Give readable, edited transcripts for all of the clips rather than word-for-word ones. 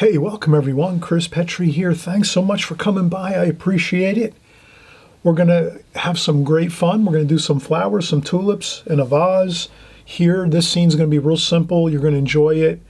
Hey, welcome everyone. Chris Petri here. Thanks so much for coming by. I appreciate it. We're going to have some great fun. We're going to do some flowers, some tulips in a vase. Here, this scene's going to be real simple. You're going to enjoy it.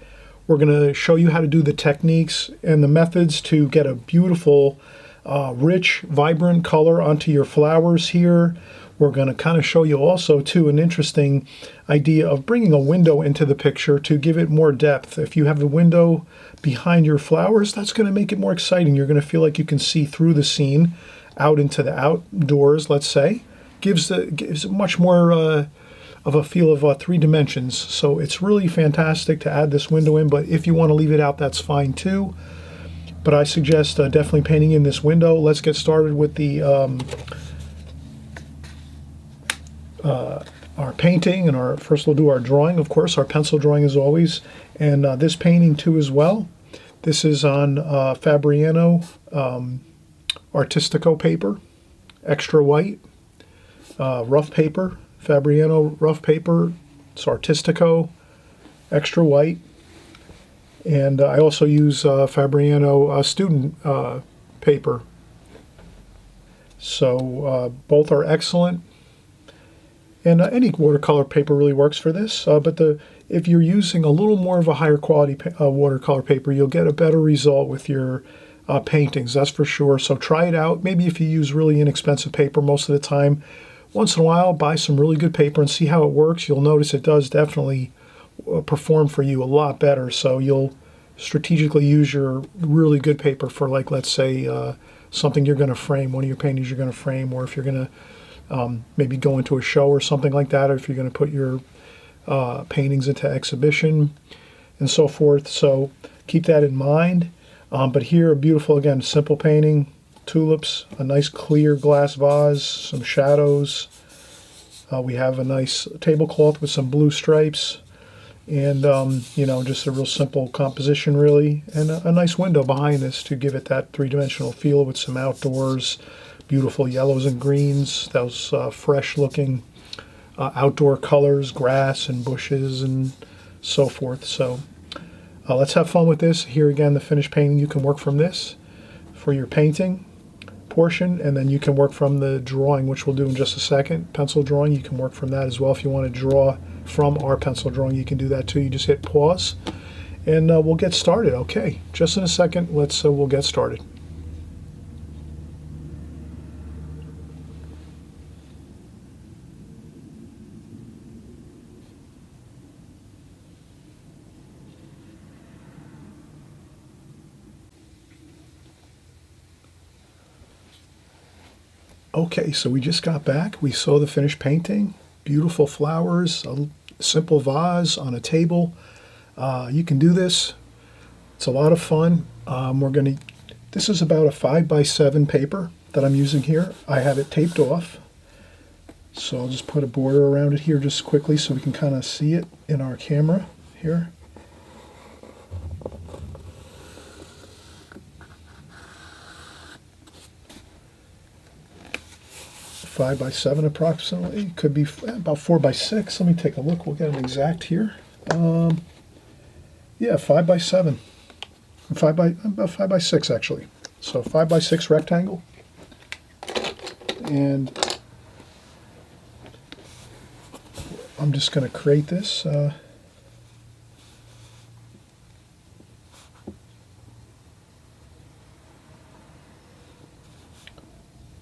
We're going to show you how to do the techniques and the methods to get a beautiful, rich, vibrant color onto your flowers here. We're going to kind of show you also, too, an interesting idea of bringing a window into the picture to give it more depth. If you have a window behind your flowers, that's going to make it more exciting. You're going to feel like you can see through the scene out into the outdoors, let's say. Gives it much more of a feel of 3 dimensions. So it's really fantastic to add this window in, but if you want to leave it out, that's fine too. But I suggest definitely painting in this window. Let's get started with the our painting, and first we'll do our drawing, of course, our pencil drawing as always, and this painting too as well. This is on Fabriano Artistico paper, extra white, rough paper, Fabriano rough paper. It's Artistico, extra white, and I also use Fabriano student paper. So both are excellent. And any watercolor paper really works for this, but if you're using a little more of a higher quality watercolor paper, you'll get a better result with your paintings, that's for sure. So try it out. Maybe if you use really inexpensive paper most of the time, once in a while, buy some really good paper and see how it works. You'll notice it does definitely perform for you a lot better. So you'll strategically use your really good paper for, like, let's say, something you're going to frame, one of your paintings you're going to frame, or if you're going to maybe go into a show or something like that, or if you're going to put your paintings into exhibition and so forth. So keep that in mind. But here, a beautiful, again, simple painting, tulips, a nice clear glass vase, some shadows. We have a nice tablecloth with some blue stripes, and just a real simple composition really, and a nice window behind this to give it that 3-dimensional feel with some outdoors, beautiful yellows and greens, those fresh looking outdoor colors, grass and bushes and so forth. So let's have fun with this. Here again, the finished painting, you can work from this for your painting portion, and then you can work from the drawing, which we'll do in just a second. Pencil drawing, you can work from that as well. If you want to draw from our pencil drawing, you can do that too. You just hit pause and we'll get started. Okay, just in a second, we'll get started. Okay, so we just got back. We saw the finished painting. Beautiful flowers, a simple vase on a table. You can do this. It's a lot of fun. This is about a 5x7 paper that I'm using here. I have it taped off. So I'll just put a border around it here just quickly so we can kind of see it in our camera here. Five by 7 approximately. Could be about 4x6. Let me take a look. We'll get an exact here. Yeah, 5x7. About 5x6 actually. So 5x6 rectangle. And I'm just going to create this.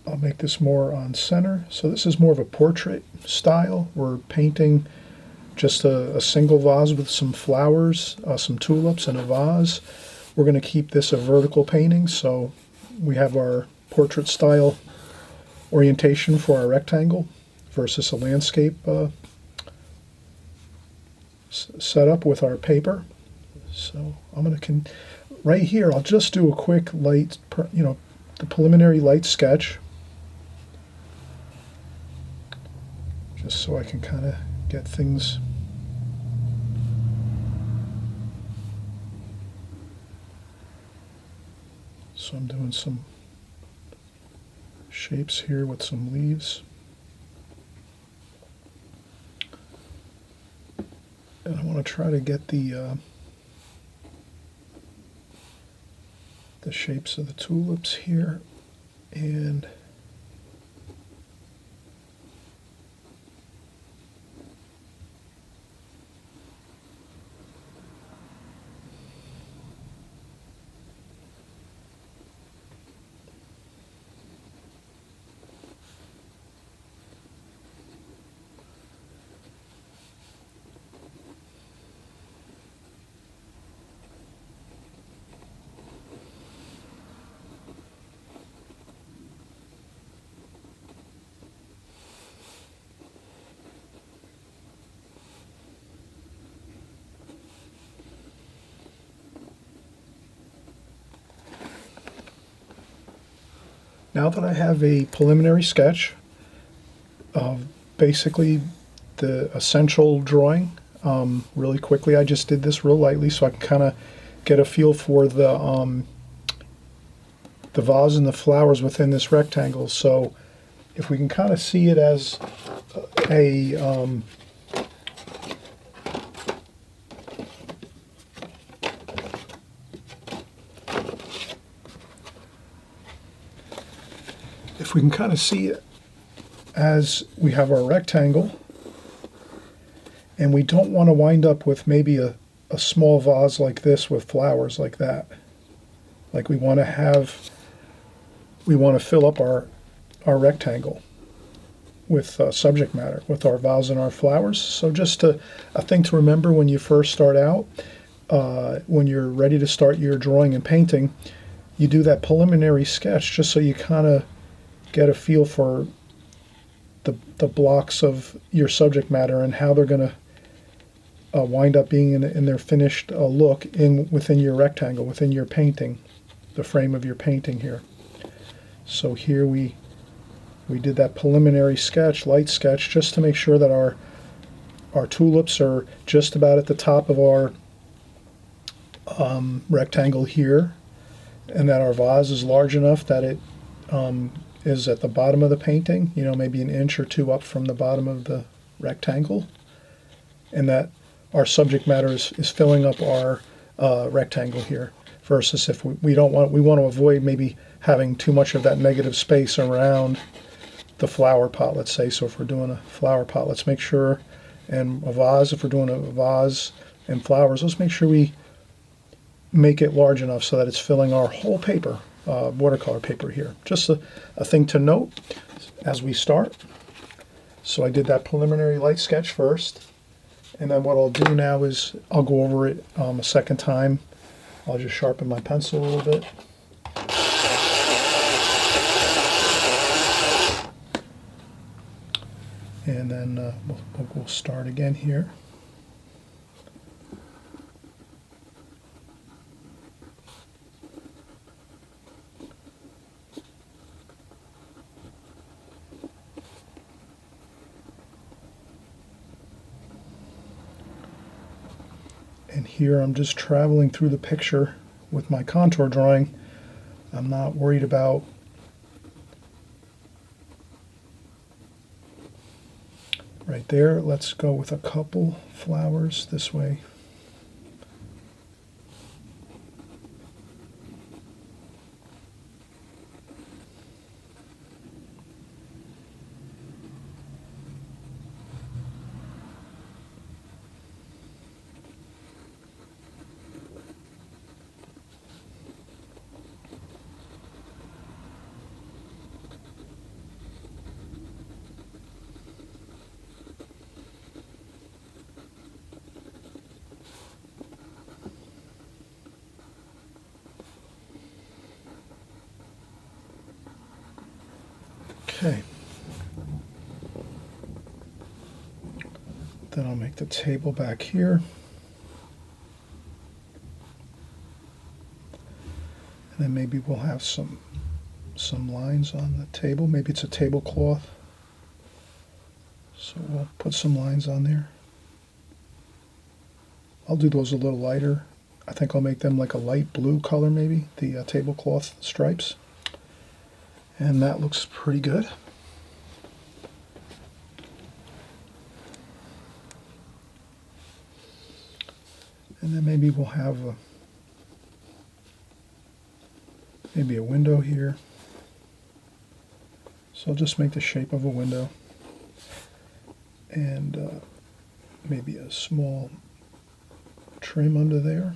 I'll make this more on center. So this is more of a portrait style. We're painting just a single vase with some flowers, some tulips and a vase. We're going to keep this a vertical painting, so we have our portrait style orientation for our rectangle versus a landscape setup with our paper. So I'm going to, right here, I'll just do a quick light, the preliminary light sketch, just so I can kind of get things so I'm doing some shapes here with some leaves, and I want to try to get the the shapes of the tulips here, and now that I have a preliminary sketch of basically the essential drawing, really quickly, I just did this real lightly so I can kind of get a feel for the vase and the flowers within this rectangle. So if we can kind of see it as a if we can kind of see it as we have our rectangle, and we don't want to wind up with maybe a small vase like this with flowers like that. Like we want to fill up our rectangle with subject matter, with our vase and our flowers. So just a thing to remember when you first start out, when you're ready to start your drawing and painting, you do that preliminary sketch just so you kind of get a feel for the blocks of your subject matter and how they're going to wind up being in their finished look within your rectangle, within your painting, the frame of your painting here. So here we did that preliminary sketch, light sketch, just to make sure that our tulips are just about at the top of our rectangle here, and that our vase is large enough that it is at the bottom of the painting, maybe an inch or two up from the bottom of the rectangle, and that our subject matter is filling up our rectangle here. Versus if we want to avoid maybe having too much of that negative space around the flower pot, let's say. So if we're doing a flower pot, let's make sure, and a vase, if we're doing a vase and flowers, let's make sure we make it large enough so that it's filling our whole paper, watercolor paper here. Just a thing to note as we start. So I did that preliminary light sketch first, and then what I'll do now is I'll go over it a second time. I'll just sharpen my pencil a little bit. And then we'll start again here. And here I'm just traveling through the picture with my contour drawing. I'm not worried about right there. Let's go with a couple flowers this way. Okay. Then I'll make the table back here. And then maybe we'll have some lines on the table. Maybe it's a tablecloth. So we'll put some lines on there. I'll do those a little lighter. I think I'll make them like a light blue color maybe, the tablecloth stripes. And that looks pretty good. And then maybe we'll have maybe a window here. So I'll just make the shape of a window, and maybe a small trim under there.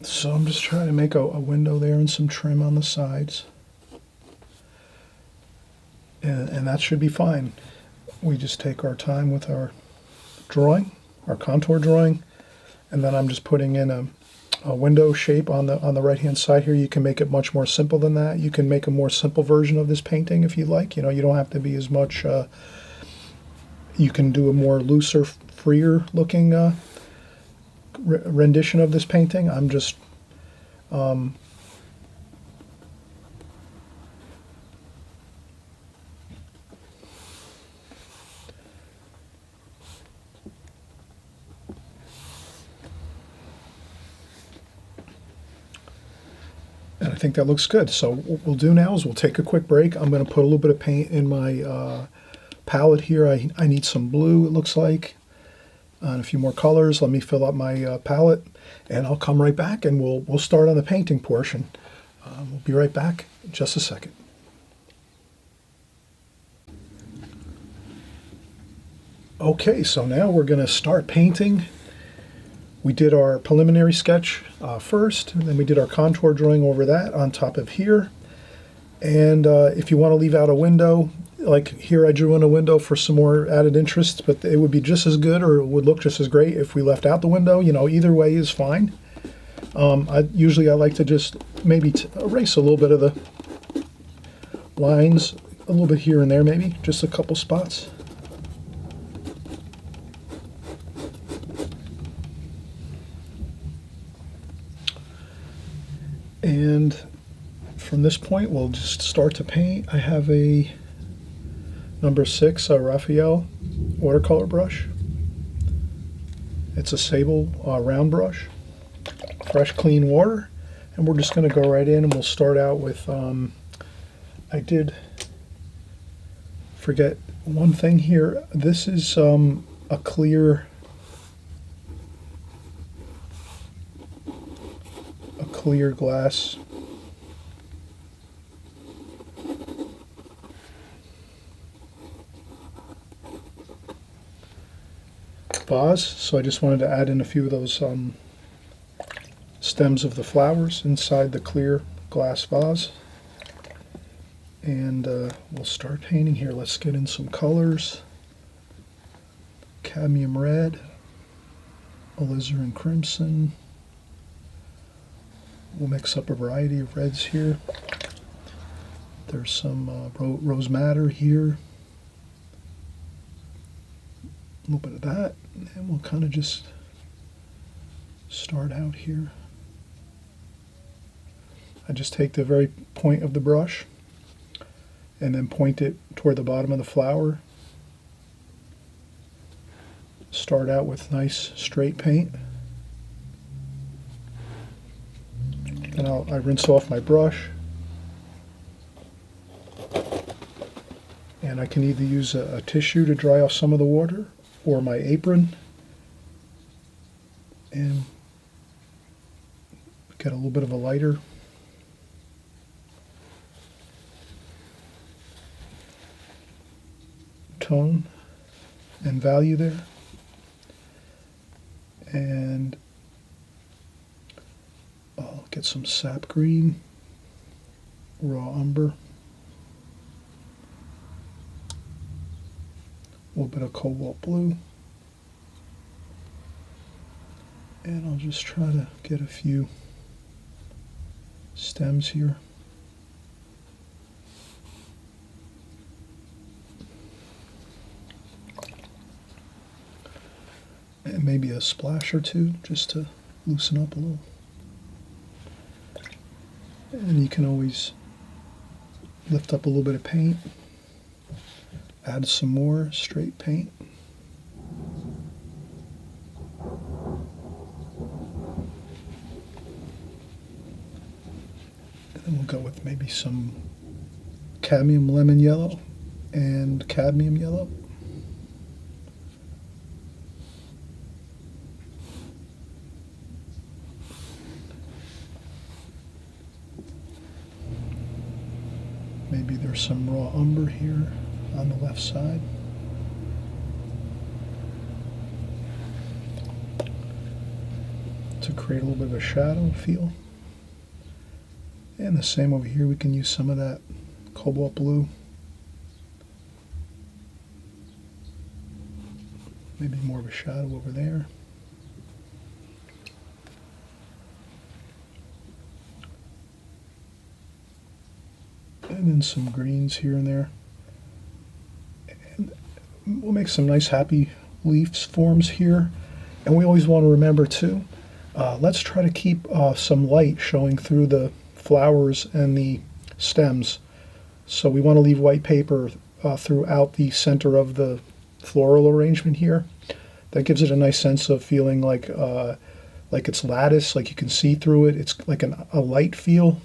So I'm just trying to make a window there and some trim on the sides. And that should be fine. We just take our time with our drawing, our contour drawing, and then I'm just putting in a window shape on the right hand side here. You can make it much more simple than that. You can make a more simple version of this painting if you like. You know, you don't have to be as much, you can do a more looser, freer looking rendition of this painting. I'm just and I think that looks good. So what we'll do now is we'll take a quick break. I'm going to put a little bit of paint in my palette here. I need some blue, it looks like, and a few more colors. Let me fill up my palette, and I'll come right back, and we'll start on the painting portion. We'll be right back in just a second. Okay, so now we're going to start painting. We did our preliminary sketch first, and then we did our contour drawing over that on top of here. And if you want to leave out a window, like here I drew in a window for some more added interest, but it would be just as good, or it would look just as great if we left out the window. You know, either way is fine. Usually I like to just maybe erase a little bit of the lines, a little bit here and there maybe, just a couple spots. And from this point, we'll just start to paint. I have a number 6 Raphael watercolor brush. It's a sable round brush, fresh clean water, and we're just going to go right in, and we'll start out with, I did forget one thing here. This is a clear glass vase, so I just wanted to add in a few of those stems of the flowers inside the clear glass vase. And we'll start painting here. Let's get in some colors. Cadmium red, alizarin crimson. We'll mix up a variety of reds here. There's some rose madder here. A little bit of that, and we'll kind of just start out here. I just take the very point of the brush and then point it toward the bottom of the flower. Start out with nice straight paint. Then I rinse off my brush, and I can either use a tissue to dry off some of the water or my apron, and get a little bit of a lighter tone and value there, and I'll get some sap green, raw umber, a little bit of cobalt blue, and I'll just try to get a few stems here. And maybe a splash or two just to loosen up a little. And you can always lift up a little bit of paint, add some more straight paint. go with maybe some cadmium lemon yellow and cadmium yellow. Maybe there's some raw umber here on the left side. To create a little bit of a shadow feel. And the same over here, we can use some of that cobalt blue. Maybe more of a shadow over there. And then some greens here and there. And we'll make some nice happy leaves forms here. And we always want to remember too, let's try to keep some light showing through the flowers and the stems. So we want to leave white paper throughout the center of the floral arrangement here. That gives it a nice sense of feeling like it's lattice, like you can see through it. It's like a light feel.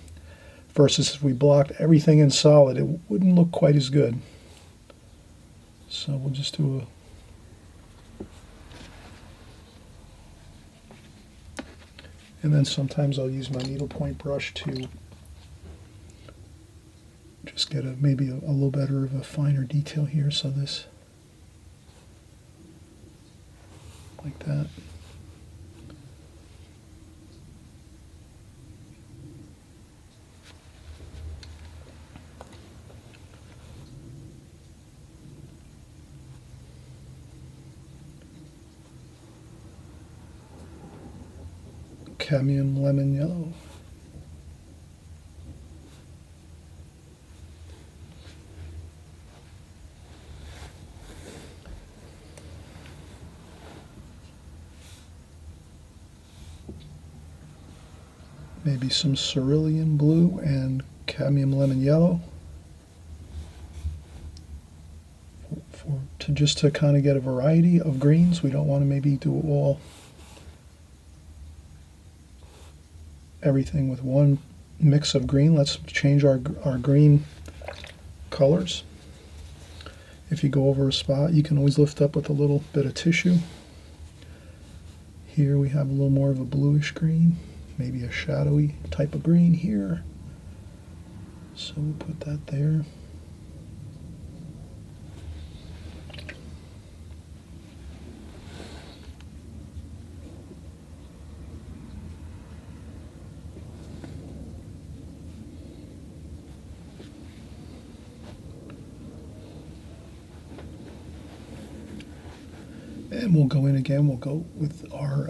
Versus if we blocked everything in solid, it wouldn't look quite as good. So we'll just do and then sometimes I'll use my needlepoint brush to just get maybe a little better of a finer detail here. So this, like that. Cadmium lemon yellow. Maybe some cerulean blue and cadmium lemon yellow. Just to kind of get a variety of greens. We don't want to maybe do everything with one mix of green. Let's change our green colors. If you go over a spot, you can always lift up with a little bit of tissue. Here we have a little more of a bluish green, maybe a shadowy type of green here. So we'll put that there. And we'll go in again, we'll go with our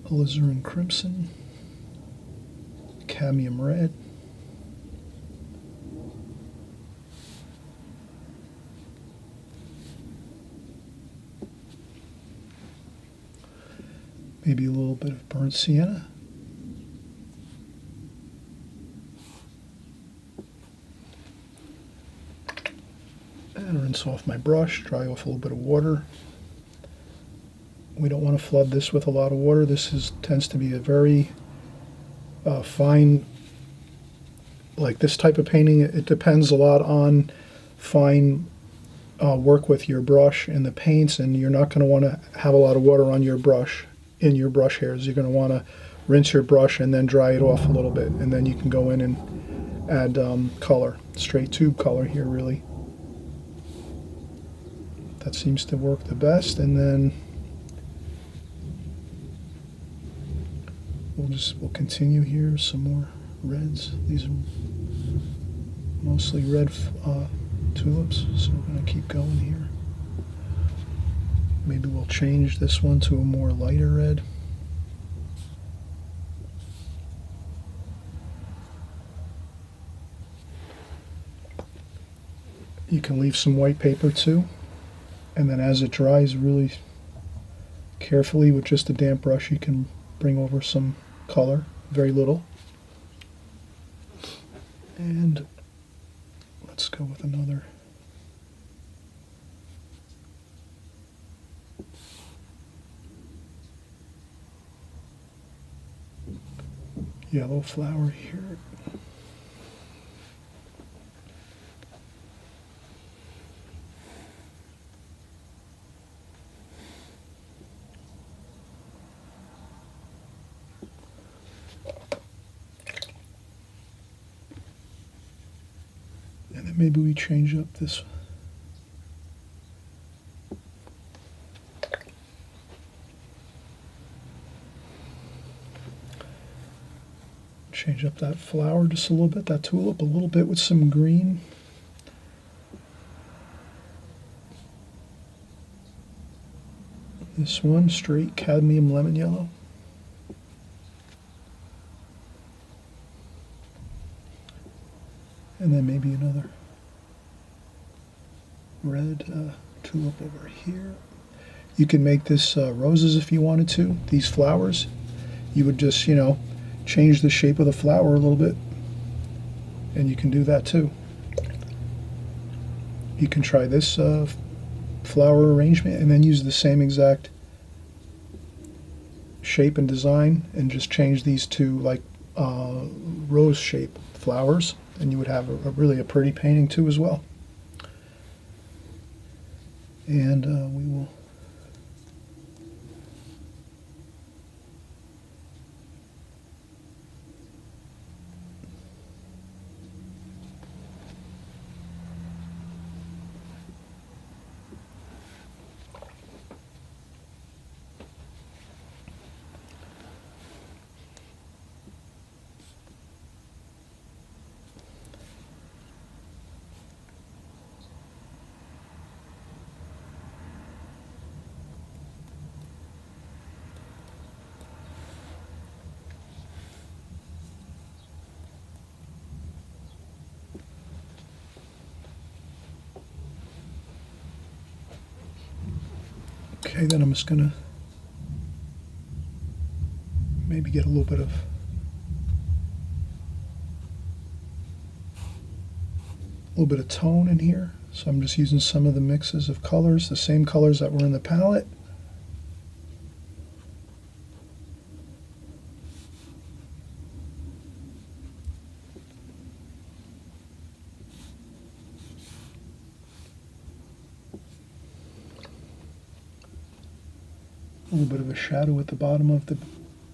alizarin crimson, cadmium red, maybe a little bit of burnt sienna, and rinse off my brush, dry off a little bit of water. We don't want to flood this with a lot of water. This tends to be a very fine, like this type of painting, it depends a lot on fine work with your brush and the paints, and you're not going to want to have a lot of water on your brush, in your brush hairs. You're going to want to rinse your brush and then dry it off a little bit, and then you can go in and add color, straight tube color here really. That seems to work the best, and then we'll continue here, some more reds. These are mostly red tulips, so we're going to keep going here. Maybe we'll change this one to a more lighter red. You can leave some white paper too, and then as it dries really carefully with just a damp brush, you can bring over some color, very little. And let's go with another yellow flower here. And maybe we change up this. Change up that flower just a little bit, that tulip a little bit with some green. This one, straight cadmium lemon yellow. And then maybe another red tulip over here. You can make this roses if you wanted to. These flowers, you would just, change the shape of the flower a little bit, and you can do that too. You can try this flower arrangement and then use the same exact shape and design and just change these to like rose shape flowers, and you would have really a pretty painting too as well. And we will okay, then I'm just going to maybe get a little bit of tone in here. So I'm just using some of the mixes of colors, the same colors that were in the palette. A little bit of a shadow at the bottom of the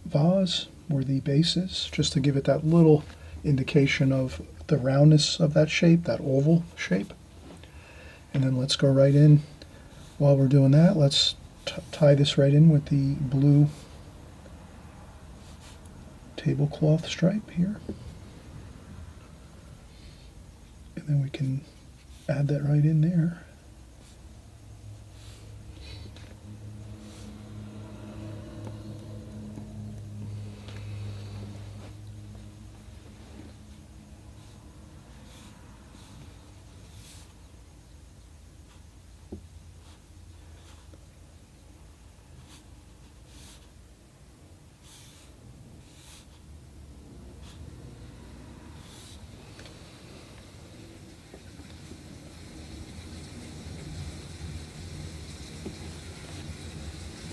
vase where the base is, just to give it that little indication of the roundness of that shape, that oval shape. And then let's go right in. While we're doing that, let's tie this right in with the blue tablecloth stripe here. And then we can add that right in there.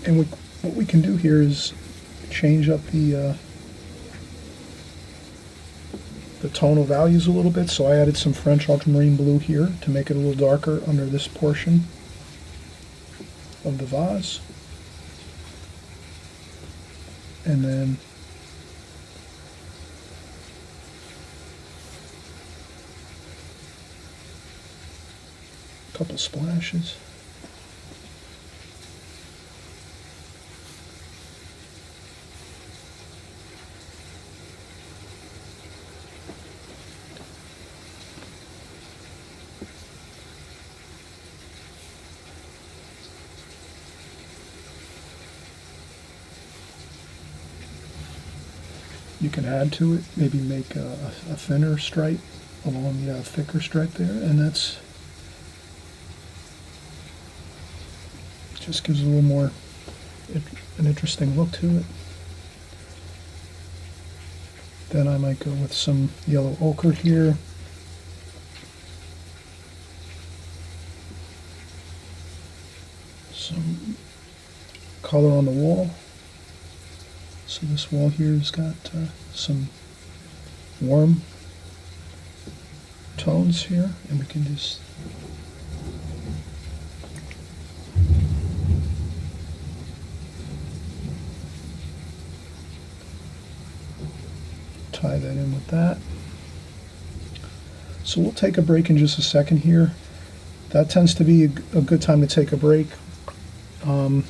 And what we can do here is change up the tonal values a little bit. So I added some French ultramarine blue here to make it a little darker under this portion of the vase. And then a couple splashes. You can add to it, maybe make a thinner stripe along the thicker stripe there, and that's just gives a little more an interesting look to it. Then I might go with some yellow ochre here. Some color on the wall. So this wall here has got some warm tones here, and we can just tie that in with that. So we'll take a break in just a second here. That tends to be a good time to take a break. A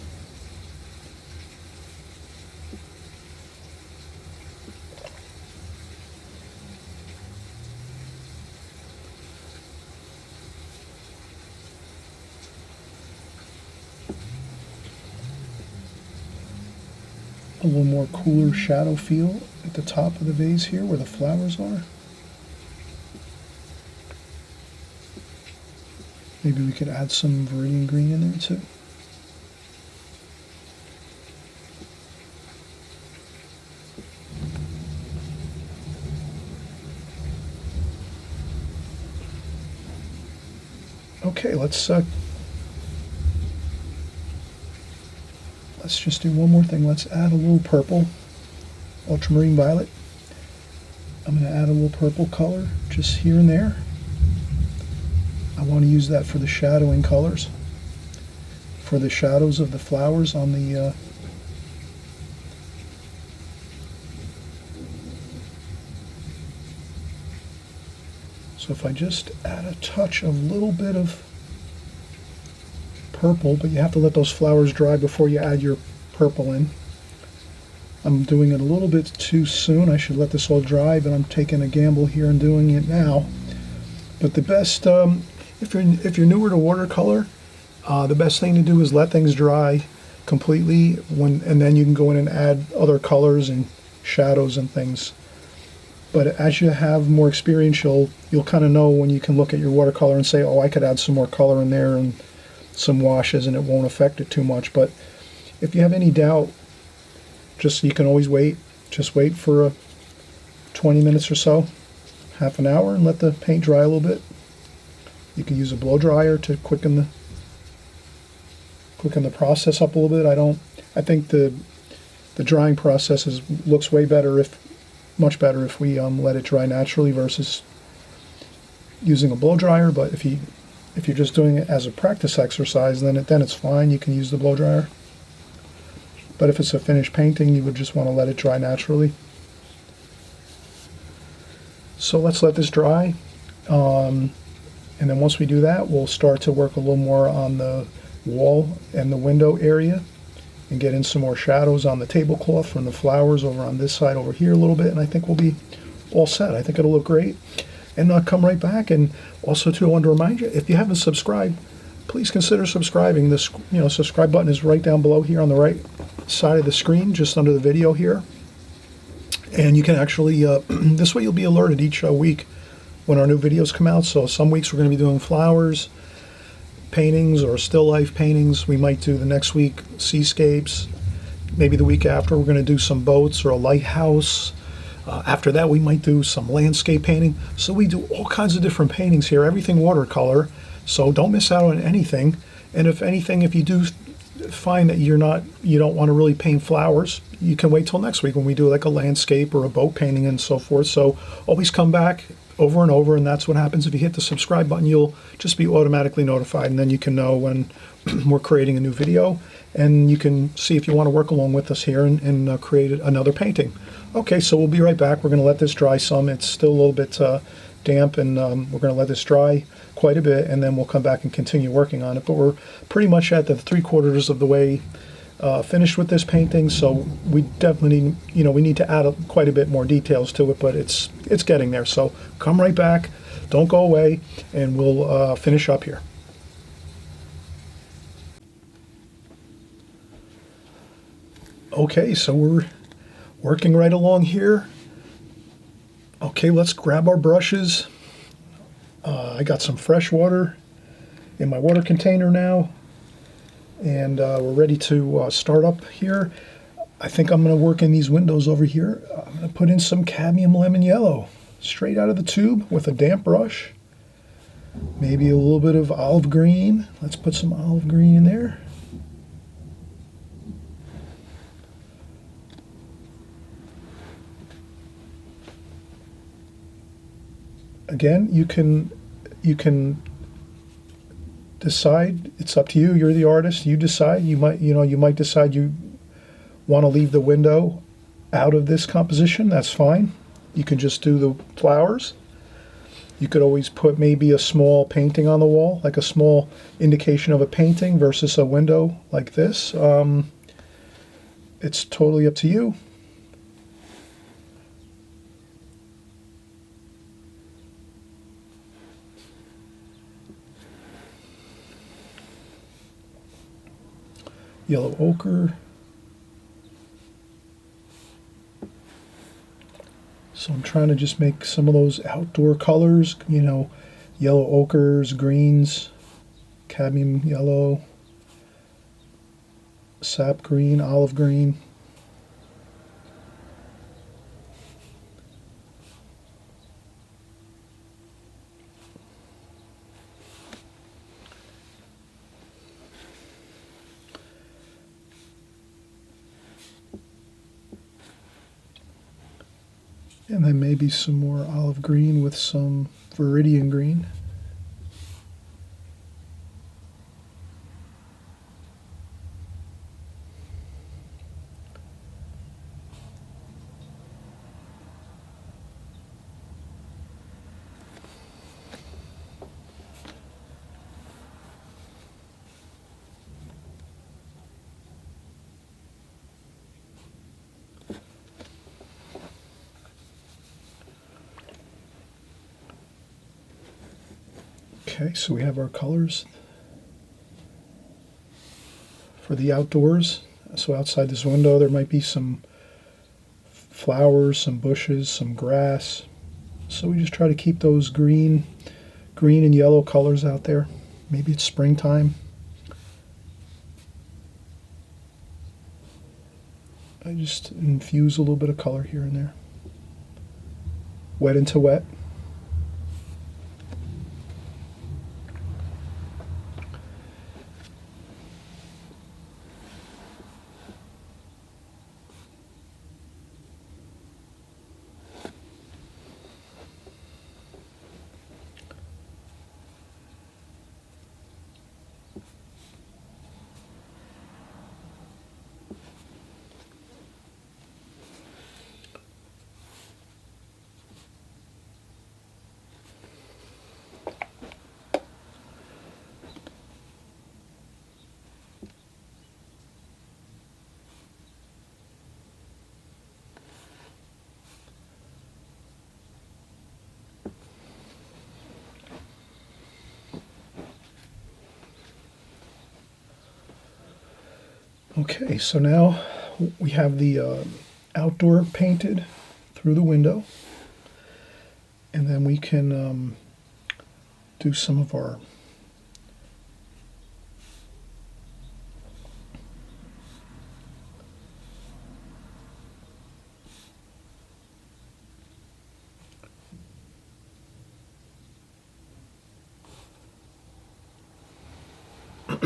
little more cooler shadow feel at the top of the vase here where the flowers are. Maybe we could add some Viridian green in there too. Okay, let's just do one more thing. Let's add a little purple, ultramarine violet. I'm going to add a little purple color just here and there. I want to use that for the shadowing colors, for the shadows of the flowers on the so if I just add a touch of a little bit of purple, but you have to let those flowers dry before you add your purple in. I'm doing it a little bit too soon. I should let this all dry, but I'm taking a gamble here and doing it now. But the best, if you're newer to watercolor, the best thing to do is let things dry completely, and then you can go in and add other colors and shadows and things. But as you have more experience, you'll kind of know when you can look at your watercolor and say, oh, I could add some more color in there and some washes and it won't affect it too much. But if you have any doubt, you can always wait. Just wait for 20 minutes or so, half an hour, and let the paint dry a little bit. You can use a blow dryer to quicken the process up a little bit. I think the drying process looks way better, much better if we let it dry naturally versus using a blow dryer. But if you're just doing it as a practice exercise, then it's fine. You can use the blow dryer. But if it's a finished painting, you would just want to let it dry naturally. So let's let this dry. And then once we do that, we'll start to work a little more on the wall and the window area and get in some more shadows on the tablecloth from the flowers over on this side over here a little bit. And I think we'll be all set. I think it'll look great. And come right back. And also, too, I want to remind you, if you haven't subscribed, please consider subscribing. This, subscribe button is right down below here on the right side of the screen, just under the video here. And you can actually, this way you'll be alerted each week when our new videos come out. So some weeks we're going to be doing flowers, paintings, or still life paintings. We might do the next week seascapes. Maybe the week after we're going to do some boats or a lighthouse. After that, we might do some landscape painting. So we do all kinds of different paintings here, everything watercolor. So don't miss out on anything. And if anything, if you do find that you don't want to really paint flowers, you can wait till next week when we do like a landscape or a boat painting and so forth. So always come back over and over, and that's what happens. If you hit the subscribe button, you'll just be automatically notified, and then you can know when we're creating a new video, and you can see if you want to work along with us here and create another painting. Okay, so we'll be right back. We're going to let this dry some. It's still a little bit damp, and we're going to let this dry quite a bit, and then we'll come back and continue working on it. But we're pretty much at the 3/4 of the way finished with this painting, so we definitely we need to add quite a bit more details to it, but it's getting there. So come right back, don't go away, and we'll finish up here. Okay, so we're working right along here. Okay, let's grab our brushes. I got some fresh water in my water container now, and we're ready to start up here. I think I'm going to work in these windows over here. I'm going to put in some cadmium lemon yellow straight out of the tube with a damp brush. Maybe a little bit of olive green. Let's put some olive green in there. Again, you can decide. It's up to you. You're the artist. You decide. You might decide you want to leave the window out of this composition. That's fine. You can just do the flowers. You could always put maybe a small painting on the wall, like a small indication of a painting versus a window like this. It's totally up to you. Yellow ochre. So I'm trying to just make some of those outdoor colors, you know, yellow ochres, greens, cadmium yellow, sap green, olive green. And then maybe some more olive green with some viridian green. Okay, so we have our colors for the outdoors. So outside this window there might be some flowers, some bushes, some grass. So we just try to keep those green and yellow colors out there. Maybe it's springtime. I just infuse a little bit of color here and there. Wet into wet. Okay, so now we have the outdoor painted through the window, and then we can do some of our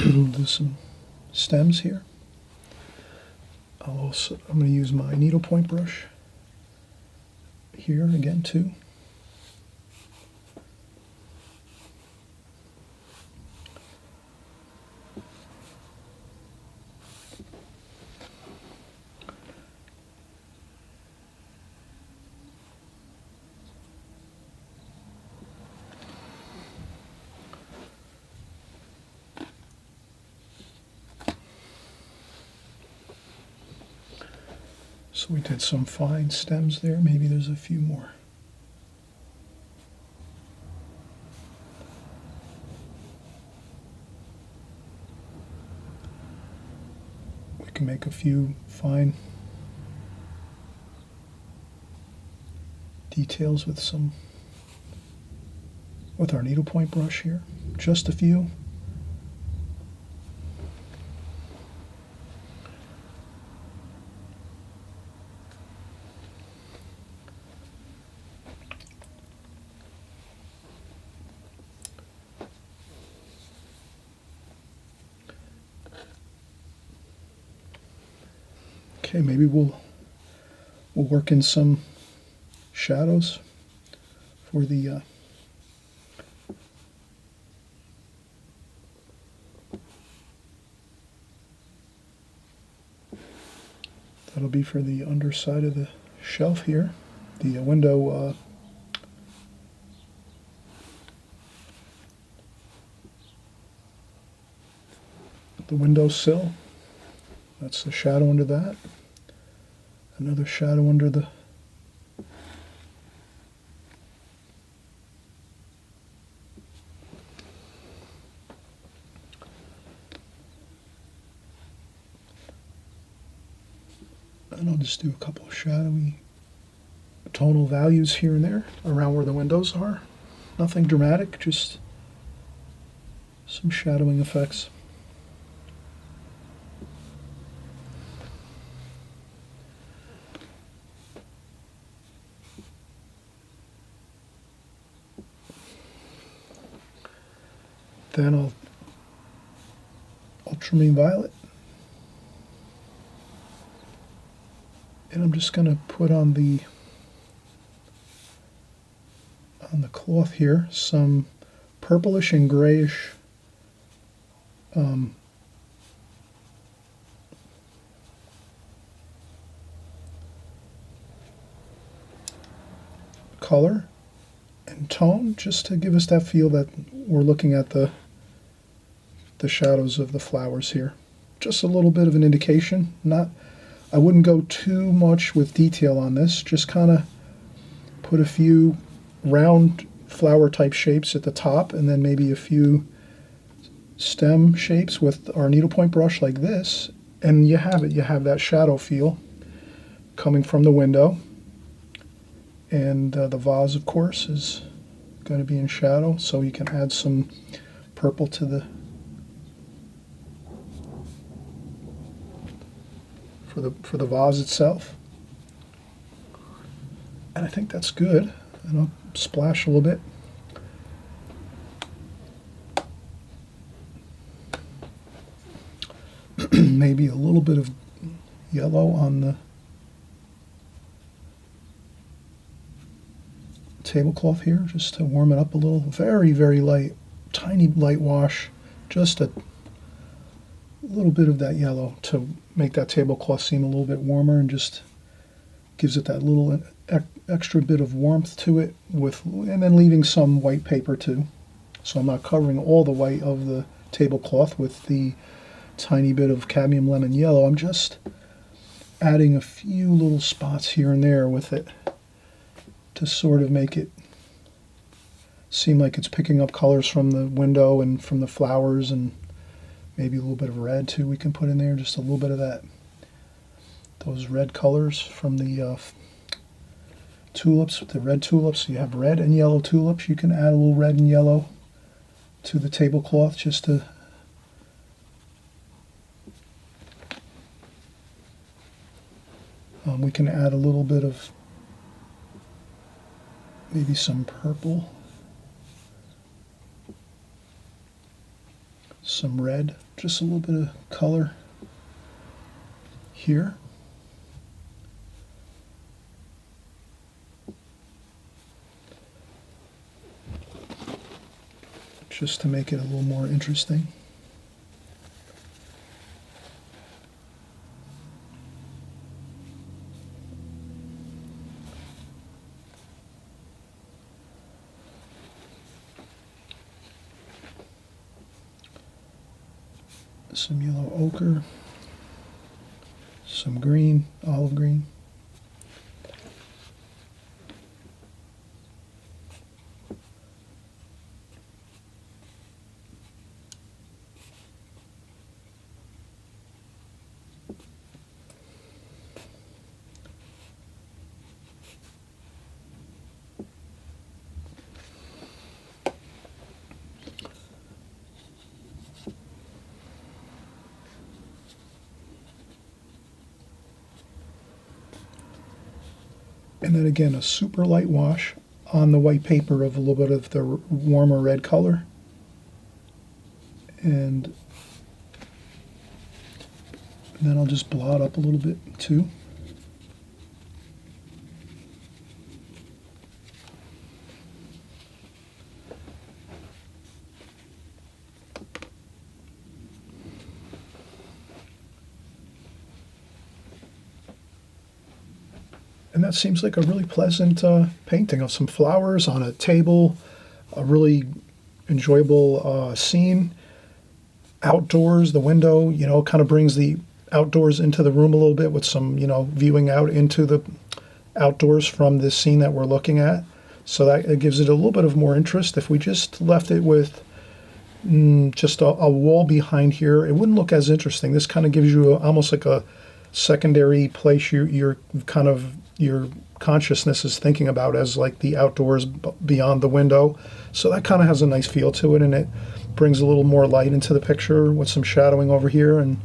do some stems here. I'm going to use my needlepoint brush here again too. So we did some fine stems there. Maybe there's a few more. We can make a few fine details with our needlepoint brush here. Just a few. Okay, maybe we'll work in some shadows for the that'll be for the underside of the shelf here, the window the windowsill. That's the shadow under that. Another shadow under the and I'll just do a couple of shadowy tonal values here and there around where the windows are. Nothing dramatic, just some shadowing effects. Then I'll ultramarine violet. And I'm just going to put on the cloth here some purplish and grayish color and tone, just to give us that feel that we're looking at the shadows of the flowers here. Just a little bit of an indication. I wouldn't go too much with detail on this, just kind of put a few round flower type shapes at the top and then maybe a few stem shapes with our needlepoint brush like this, and you have it. You have that shadow feel coming from the window. And the vase, of course, is going to be in shadow, so you can add some purple to the for the vase itself. And I think that's good. And I'll splash a little bit. Maybe a little bit of yellow on the tablecloth here, just to warm it up a little. Very, very light, tiny light wash, just a little bit of that yellow to make that tablecloth seem a little bit warmer, and just gives it that little extra bit of warmth to it, and then leaving some white paper too. So I'm not covering all the white of the tablecloth with the tiny bit of cadmium lemon yellow. I'm just adding a few little spots here and there with it to sort of make it seem like it's picking up colors from the window and from the flowers, and maybe a little bit of red too we can put in there, just a little bit of those red colors from the tulips, the red tulips. You have red and yellow tulips. You can add a little red and yellow to the tablecloth just to we can add a little bit of maybe some purple, some red, just a little bit of color here. Just to make it a little more interesting. Some yellow ochre, some green, olive green. And then again, a super light wash on the white paper of a little bit of the warmer red color. And then I'll just blot up a little bit too. And that seems like a really pleasant painting of some flowers on a table, a really enjoyable scene. outdoors, the window, you know, kind of brings the outdoors into the room a little bit with some, you know, viewing out into the outdoors from this scene that we're looking at. So that it gives it a little bit of more interest. If we just left it with just a wall behind here, it wouldn't look as interesting. This kind of gives you almost like a secondary place you're kind of, your consciousness is thinking about as like the outdoors beyond the window. So that kind of has a nice feel to it, and it brings a little more light into the picture with some shadowing over here. And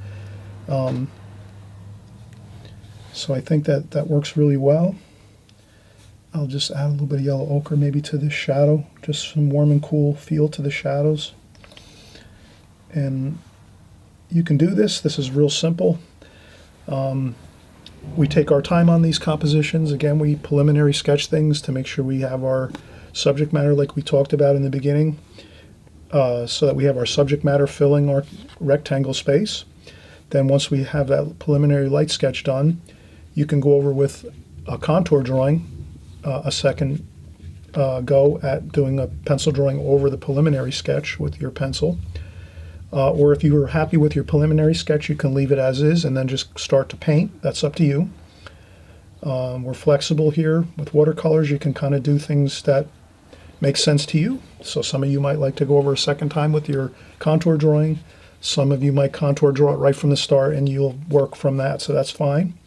so I think that works really well. I'll just add a little bit of yellow ochre maybe to this shadow, just some warm and cool feel to the shadows. And you can do this. This is real simple. We take our time on these compositions. Again, we preliminary sketch things to make sure we have our subject matter like we talked about in the beginning, so that we have our subject matter filling our rectangle space. Then once we have that preliminary light sketch done, you can go over with a contour drawing, a second go at doing a pencil drawing over the preliminary sketch with your pencil. Or if you were happy with your preliminary sketch, you can leave it as is and then just start to paint. That's up to you. We're flexible here. With watercolors, you can kind of do things that make sense to you. So some of you might like to go over a second time with your contour drawing. Some of you might contour draw it right from the start and you'll work from that, so that's fine.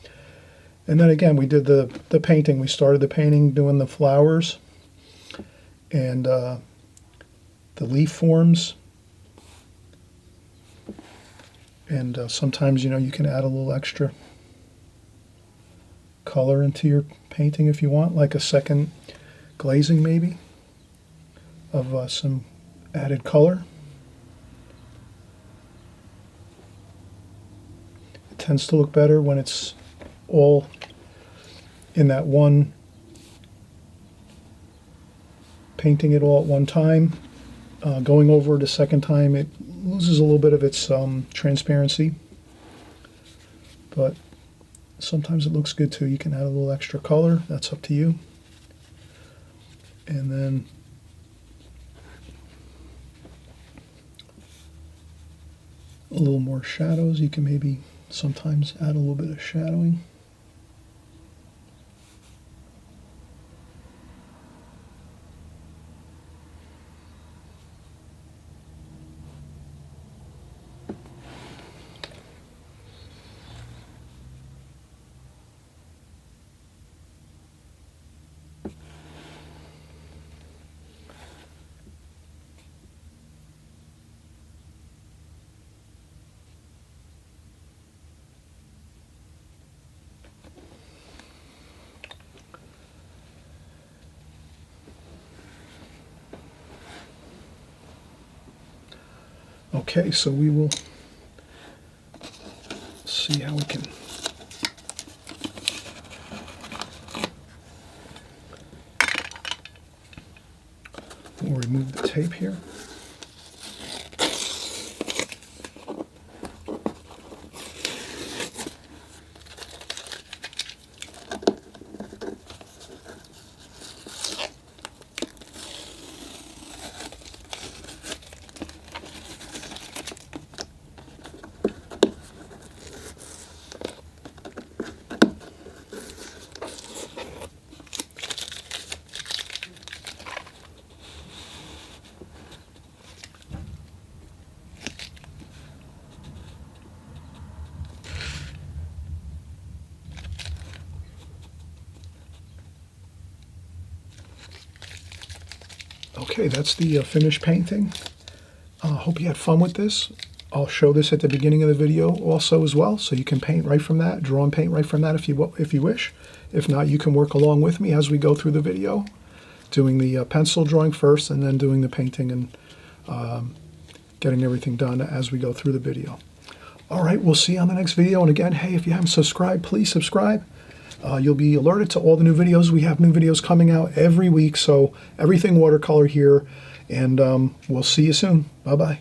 And then again, we did the painting. We started the painting doing the flowers and the leaf forms. And sometimes, you know, you can add a little extra color into your painting if you want, like a second glazing maybe of some added color. It tends to look better when it's all in that one, painting it all at one time. Going over it a second time, it loses a little bit of its transparency, but sometimes it looks good too. You can add a little extra color, that's up to you. And then a little more shadows. You can maybe sometimes add a little bit of shadowing. Okay, so we will see how we can we'll remove the tape here. Okay, that's the finished painting. Hope you had fun with this. I'll show this at the beginning of the video also as well, so you can paint right from that, draw and paint right from that if you wish. If not, you can work along with me as we go through the video, doing the pencil drawing first and then doing the painting and getting everything done as we go through the video. All right, we'll see you on the next video. And again, hey, if you haven't subscribed, please subscribe. You'll be alerted to all the new videos. We have new videos coming out every week, so everything watercolor here, and we'll see you soon. Bye-bye.